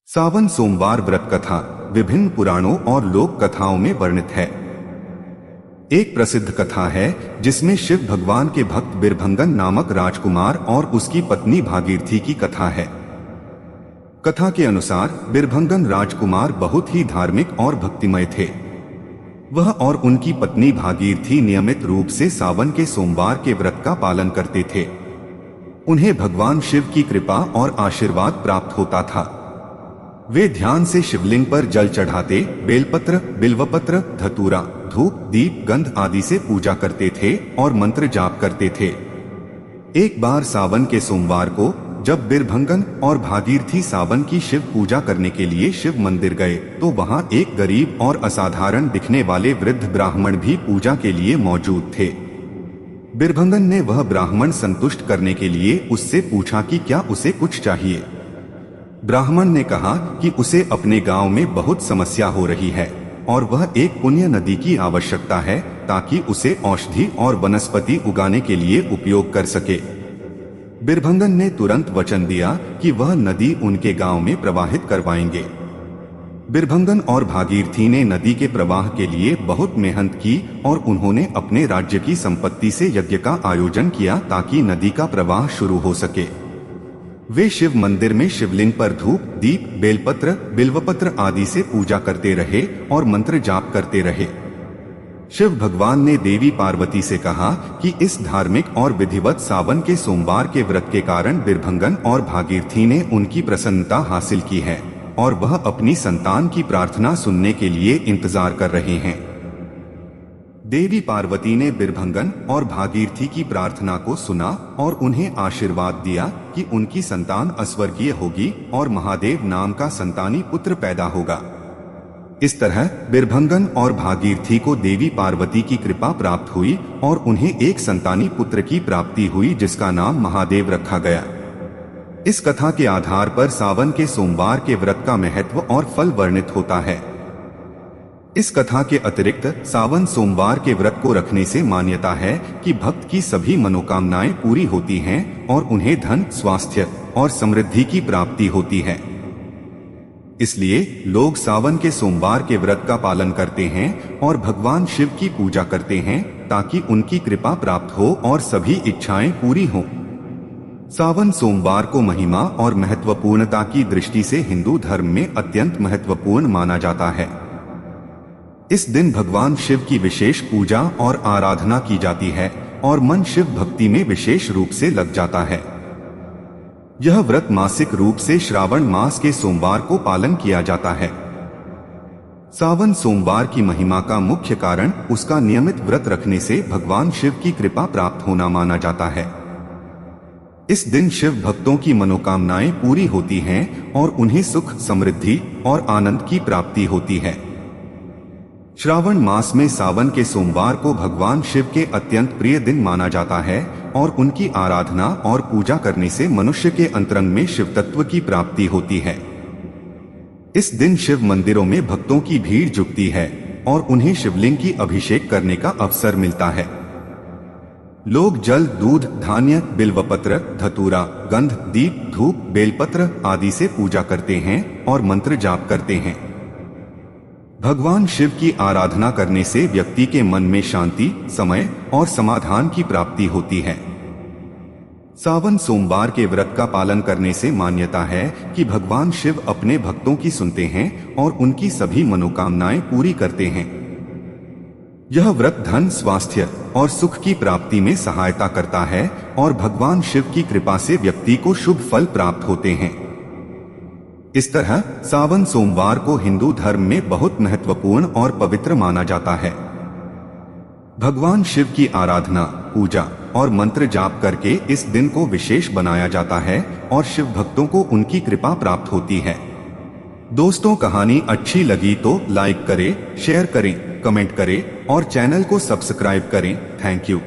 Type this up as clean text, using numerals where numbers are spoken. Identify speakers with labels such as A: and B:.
A: सावन सोमवार व्रत कथा विभिन्न पुराणों और लोक कथाओं में वर्णित है। एक प्रसिद्ध कथा है जिसमें शिव भगवान के भक्त बिरभंगन नामक राजकुमार और उसकी पत्नी भागीरथी की कथा है। कथा के अनुसार बिरभंगन राजकुमार बहुत ही धार्मिक और भक्तिमय थे। वह और उनकी पत्नी भागीरथी नियमित रूप से सावन के सोमवार के व्रत का पालन करते थे। उन्हें भगवान शिव की कृपा और आशीर्वाद प्राप्त होता था। वे ध्यान से शिवलिंग पर जल चढ़ाते, बेलपत्र, बिल्वपत्र, धतूरा, धूप, दीप, गंध आदि से पूजा करते थे और मंत्र जाप करते थे। एक बार सावन के सोमवार को जब बिरभंगन और भागीरथी सावन की शिव पूजा करने के लिए शिव मंदिर गए तो वहां एक गरीब और असाधारण दिखने वाले वृद्ध ब्राह्मण भी पूजा के लिए मौजूद थे। बिरभंगन ने वह ब्राह्मण संतुष्ट करने के लिए उससे पूछा कि क्या उसे कुछ चाहिए। ब्राह्मण ने कहा कि उसे अपने गांव में बहुत समस्या हो रही है और वह एक पुण्य नदी की आवश्यकता है ताकि उसे औषधि और वनस्पति उगाने के लिए उपयोग कर सके। बिरभंगन ने तुरंत वचन दिया कि वह नदी उनके गांव में प्रवाहित करवाएंगे। बिरभंगन और भागीरथी ने नदी के प्रवाह के लिए बहुत मेहनत की और उन्होंने अपने राज्य की संपत्ति से यज्ञ का आयोजन किया ताकि नदी का प्रवाह शुरू हो सके। वे शिव मंदिर में शिवलिंग पर धूप, दीप, बेलपत्र, बिल्वपत्र आदि से पूजा करते रहे और मंत्र जाप करते रहे। शिव भगवान ने देवी पार्वती से कहा कि इस धार्मिक और विधिवत सावन के सोमवार के व्रत के कारण बिरभंगन और भागीरथी ने उनकी प्रसन्नता हासिल की है और वह अपनी संतान की प्रार्थना सुनने के लिए इंतजार कर रहे हैं। देवी पार्वती ने बिरभंगन और भागीरथी की प्रार्थना को सुना और उन्हें आशीर्वाद दिया कि उनकी संतान अस्वर्गीय होगी और महादेव नाम का संतानी पुत्र पैदा होगा। इस तरह बिरभंगन और भागीरथी को देवी पार्वती की कृपा प्राप्त हुई और उन्हें एक संतानी पुत्र की प्राप्ति हुई जिसका नाम महादेव रखा गया। इस कथा के आधार पर सावन के सोमवार के व्रत का महत्व और फल वर्णित होता है। इस कथा के अतिरिक्त सावन सोमवार के व्रत को रखने से मान्यता है कि भक्त की सभी मनोकामनाएं पूरी होती हैं और उन्हें धन, स्वास्थ्य और समृद्धि की प्राप्ति होती है। इसलिए लोग सावन के सोमवार के व्रत का पालन करते हैं और भगवान शिव की पूजा करते हैं ताकि उनकी कृपा प्राप्त हो और सभी इच्छाएं पूरी हों। सावन सोमवार को महिमा और महत्वपूर्णता की दृष्टि से हिंदू धर्म में अत्यंत महत्वपूर्ण माना जाता है। इस दिन भगवान शिव की विशेष पूजा और आराधना की जाती है और मन शिव भक्ति में विशेष रूप से लग जाता है। यह व्रत मासिक रूप से श्रावण मास के सोमवार को पालन किया जाता है। सावन सोमवार की महिमा का मुख्य कारण उसका नियमित व्रत रखने से भगवान शिव की कृपा प्राप्त होना माना जाता है। इस दिन शिव भक्तों की मनोकामनाएं पूरी होती हैं और उन्हें सुख, समृद्धि और आनंद की प्राप्ति होती है। श्रावण मास में सावन के सोमवार को भगवान शिव के अत्यंत प्रिय दिन माना जाता है और उनकी आराधना और पूजा करने से मनुष्य के अंतरंग में शिव तत्व की प्राप्ति होती है। इस दिन शिव मंदिरों में भक्तों की भीड़ जुटती है और उन्हें शिवलिंग की अभिषेक करने का अवसर मिलता है। लोग जल, दूध, धान्य, बिल्वपत्र, धतूरा, गंध, दीप, धूप, बेलपत्र आदि से पूजा करते हैं और मंत्र जाप करते हैं। भगवान शिव की आराधना करने से व्यक्ति के मन में शांति, समय और समाधान की प्राप्ति होती है। सावन सोमवार के व्रत का पालन करने से मान्यता है कि भगवान शिव अपने भक्तों की सुनते हैं और उनकी सभी मनोकामनाएं पूरी करते हैं। यह व्रत धन, स्वास्थ्य और सुख की प्राप्ति में सहायता करता है और भगवान शिव की कृपा से व्यक्ति को शुभ फल प्राप्त होते हैं। इस तरह सावन सोमवार को हिंदू धर्म में बहुत महत्वपूर्ण और पवित्र माना जाता है। भगवान शिव की आराधना, पूजा और मंत्र जाप करके इस दिन को विशेष बनाया जाता है और शिव भक्तों को उनकी कृपा प्राप्त होती है। दोस्तों, कहानी अच्छी लगी तो लाइक करें, शेयर करें, कमेंट करें और चैनल को सब्सक्राइब करें। Thank you.